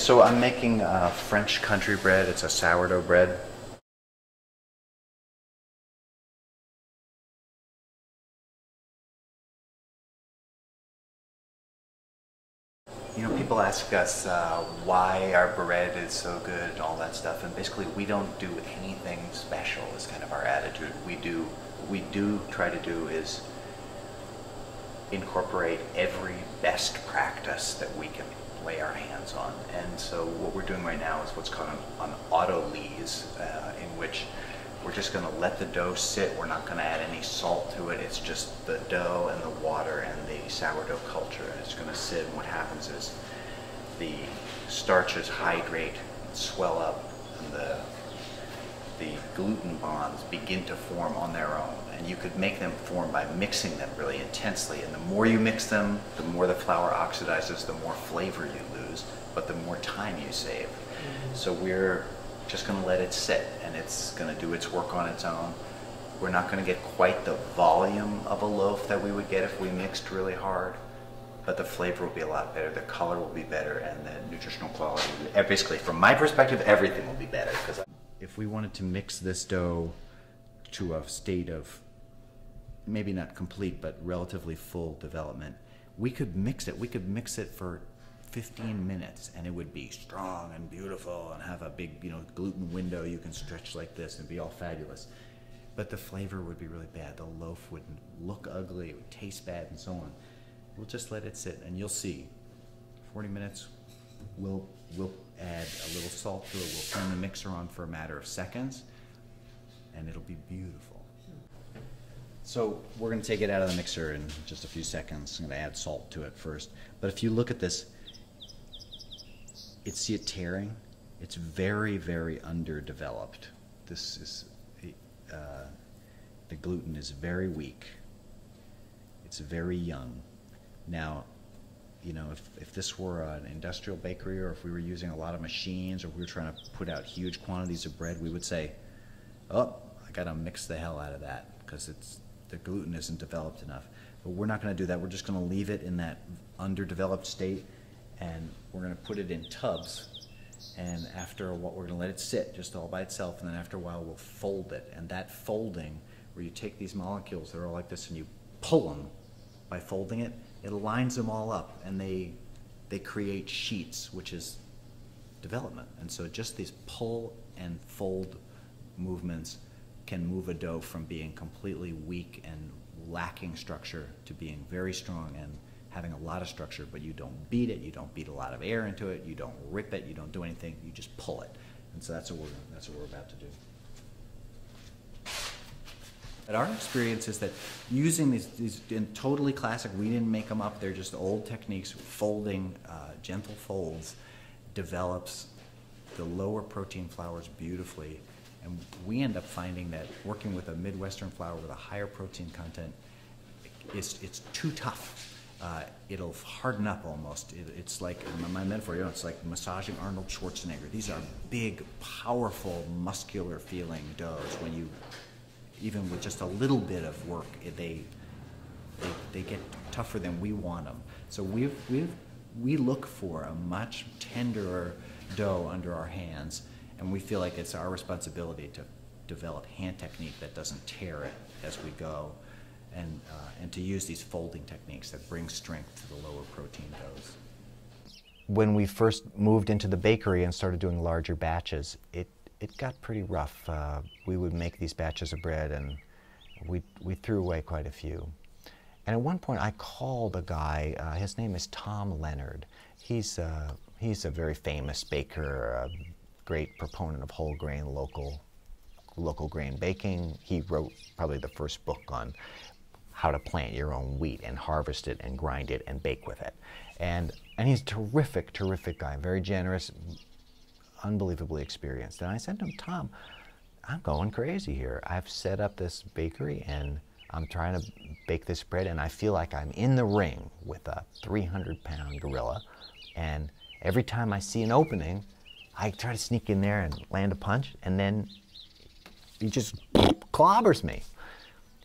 So I'm making French country bread. It's a sourdough bread. You know, people ask us why our bread is so good and all that stuff, and basically we don't do anything special is kind of our attitude. What we do try to do is incorporate every best practice that we can lay our hands on. And so what we're doing right now is what's called an auto-lees, in which we're just going to let the dough sit. We're not going to add any salt to it. It's just the dough and the water and the sourdough culture, and it's going to sit. And what happens is the starches hydrate, swell up, and the gluten bonds begin to form on their own. And you could make them form by mixing them really intensely. And the more you mix them, the more the flour oxidizes, the more flavor you lose, but the more time you save. So we're just going to let it sit, and it's going to do its work on its own. We're not going to get quite the volume of a loaf that we would get if we mixed really hard, but the flavor will be a lot better, the color will be better, and the nutritional quality. Basically, from my perspective, everything will be better. Because if we wanted to mix this dough to a state of maybe not complete, but relatively full development, we could mix it. We could mix it for 15 minutes and it would be strong and beautiful and have a big, gluten window you can stretch like this and be all fabulous. But the flavor would be really bad. The loaf would look ugly, it would taste bad, and so on. We'll just let it sit, and you'll see. 40 minutes, we'll add a little salt to it. We'll turn the mixer on for a matter of seconds, and it'll be beautiful. So we're going to take it out of the mixer in just a few seconds. I'm going to add salt to it first. But if you look at this, see it tearing? It's very, very underdeveloped. This is, the gluten is very weak. It's very young. Now, if this were an industrial bakery, or if we were using a lot of machines, or if we were trying to put out huge quantities of bread, we would say, oh, I got to mix the hell out of that because the gluten isn't developed enough. But we're not going to do that. We're just going to leave it in that underdeveloped state, and we're going to put it in tubs. And after a while, we're going to let it sit just all by itself, and then after a while, we'll fold it. And that folding, where you take these molecules that are all like this and you pull them by folding it, it lines them all up, and they create sheets, which is development. And so just these pull and fold movements can move a dough from being completely weak and lacking structure to being very strong and having a lot of structure, but you don't beat it, you don't beat a lot of air into it, you don't rip it, you don't do anything, you just pull it. And so that's what we're about to do. But our experience is that using these totally classic, we didn't make them up, they're just old techniques, folding, gentle folds, develops the lower protein flours beautifully. And we end up finding that working with a Midwestern flour with a higher protein content, it's too tough. It'll harden up almost. It's like, my metaphor, it's like massaging Arnold Schwarzenegger. These are big, powerful, muscular feeling doughs. When you, even with just a little bit of work, they get tougher than we want them. So we look for a much tenderer dough under our hands, and we feel like it's our responsibility to develop hand technique that doesn't tear it as we go, and to use these folding techniques that bring strength to the lower protein doughs. When we first moved into the bakery and started doing larger batches, it got pretty rough. We would make these batches of bread, and we threw away quite a few. And at one point I called a guy, his name is Tom Leonard. He's a very famous baker, a great proponent of whole grain, local grain baking. He wrote probably the first book on how to plant your own wheat and harvest it and grind it and bake with it. And he's a terrific, terrific guy, very generous, unbelievably experienced. And I said to him, Tom, I'm going crazy here. I've set up this bakery and I'm trying to bake this bread, and I feel like I'm in the ring with a 300-pound gorilla, and every time I see an opening, I try to sneak in there and land a punch, and then he just clobbers me.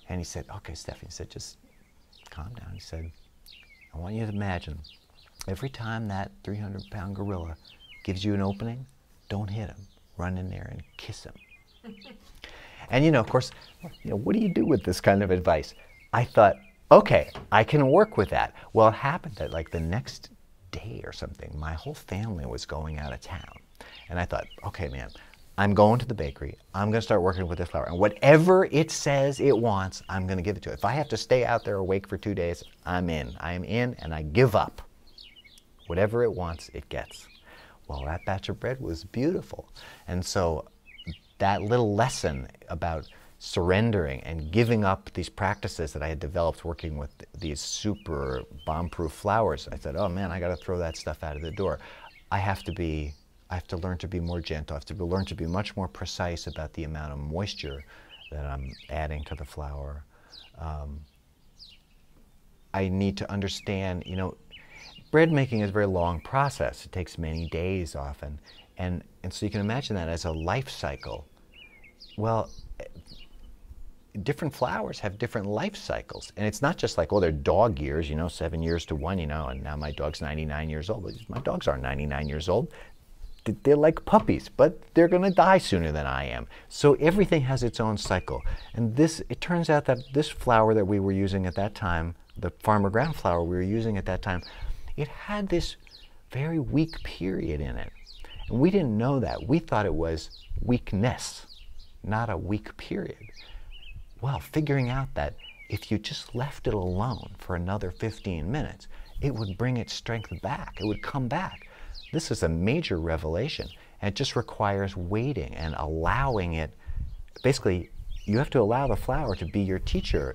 And he said, okay, Stefan, he said, just calm down. He said, I want you to imagine every time that 300-pound gorilla gives you an opening, don't hit him. Run in there and kiss him. And of course, what do you do with this kind of advice? I thought, okay, I can work with that. Well, it happened that like the next day or something, my whole family was going out of town. And I thought, okay, man, I'm going to the bakery. I'm going to start working with this flour. And whatever it says it wants, I'm going to give it to it. If I have to stay out there awake for 2 days, I'm in. I am in and I give up. Whatever it wants, it gets. Well, that batch of bread was beautiful. And so that little lesson about surrendering and giving up these practices that I had developed working with these super bomb-proof flours, I said, oh man, I got to throw that stuff out of the door. I have to learn to be more gentle. I have to learn to be much more precise about the amount of moisture that I'm adding to the flour. I need to understand, bread making is a very long process. It takes many days often. And so you can imagine that as a life cycle. Well, different flours have different life cycles. And it's not just like, oh, they're dog years, 7 years to one, and now my dog's 99 years old. But my dogs aren't 99 years old. They're like puppies, but they're going to die sooner than I am. So everything has its own cycle. And it turns out that this flour that we were using at that time, the farmer ground flour we were using at that time, it had this very weak period in it. And we didn't know that. We thought it was weakness, not a weak period. Well, figuring out that if you just left it alone for another 15 minutes, it would bring its strength back. It would come back. This is a major revelation. And it just requires waiting and allowing it. Basically, you have to allow the flour to be your teacher